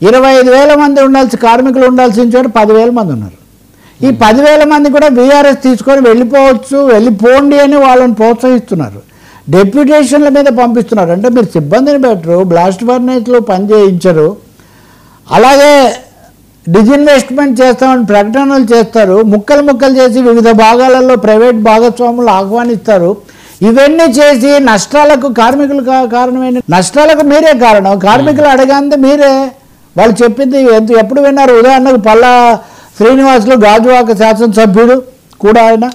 25,000 మంది ఉండాల్సి కార్మికులు ఉండాల్సిన చోట 10,000 మంది ఉన్నారు. ఈ 10,000 మంది కూడా వీఆర్ఎస్ తీసుకొని వెళ్ళిపోవచ్చు, వెళ్ళిపోండి అని వాళ్ళని ప్రోత్సహిస్తున్నారు. డెప్యుటేషన్ల మీద పంపిస్తున్నారు. అంటే మీరు సిబ్బందిని పెట్టరు, బ్లాస్ట్ ఫర్నేస్లో పని చేయించరు, అలాగే డిజిన్వెస్ట్మెంట్ చేస్తామని ప్రకటనలు చేస్తారు, ముక్కలు చేసి వివిధ భాగాలలో ప్రైవేట్ భాగస్వాములు ఆహ్వానిస్తారు. ఇవన్నీ చేసి నష్టాలకు కార్మికులు కారణమైన నష్టాలకు మీరే కారణం. కార్మికులు అడగంది మీరే. వాళ్ళు చెప్పింది ఎప్పుడు విన్నారు? ఉదాహరణకు పల్లా శ్రీనివాసులు గాజువాక శాసనసభ్యుడు కూడా ఆయన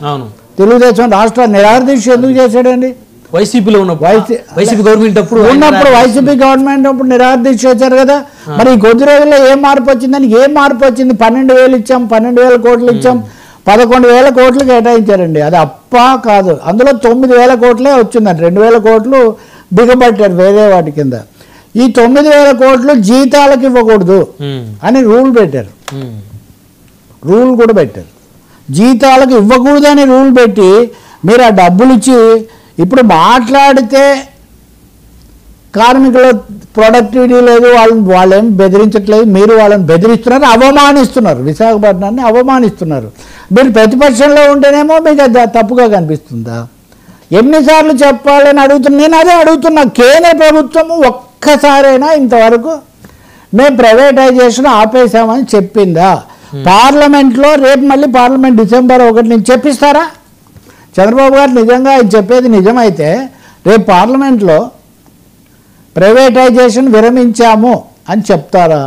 తెలుగుదేశం రాష్ట్ర నిరాదీక్ష ఎందుకు చేశాడండి? వైసీపీలో వైసీపీ గవర్నమెంట్ ఉన్నప్పుడు వైసీపీ గవర్నమెంట్ అప్పుడు నిరాదీక్ష చేశారు కదా. మరి ఈ కొద్ది రోజుల్లో ఏం మార్పు వచ్చిందని? ఏం మార్పు వచ్చింది? 12,000 ఇచ్చాం, 12,000 కోట్లు ఇచ్చాం, 11,000 కోట్లు కేటాయించారండి. అది అప్పా కాదు. అందులో 9,000 కోట్లే వచ్చిందండి. 2,000 కోట్లు బిగబట్టారు వేరే వాటి కింద. ఈ 9,000 కోట్లు జీతాలకు ఇవ్వకూడదు అని రూల్ పెట్టారు. రూల్ కూడా పెట్టారు. జీతాలకు ఇవ్వకూడదని రూల్ పెట్టి మీరు ఆ డబ్బులు ఇచ్చి ఇప్పుడు మాట్లాడితే కార్మికుల ప్రొడక్టివిటీ లేదు, వాళ్ళేం బెదిరించట్లేదు, మీరు వాళ్ళని బెదిరిస్తున్నారు, అవమానిస్తున్నారు. విశాఖపట్నాన్ని అవమానిస్తున్నారు. మీరు ప్రతిపక్షంలో ఉంటేనేమో మీకు అది తప్పుగా కనిపిస్తుందా? ఎన్నిసార్లు చెప్పాలని అడుగుతున్నా. నేను అదే అడుగుతున్నా, కేంద్ర ప్రభుత్వము ఒక్కసారైనా ఇంతవరకు మేము ప్రైవేటైజేషన్ ఆపేసామని చెప్పిందా? పార్లమెంట్లో రేపు మళ్ళీ పార్లమెంట్ డిసెంబర్ 1 నుంచి చెప్పిస్తారా? చంద్రబాబు గారు నిజంగా ఆయన చెప్పేది నిజమైతే రేపు పార్లమెంట్లో ప్రైవేటైజేషన్ విరమించాము అని చెప్తారా?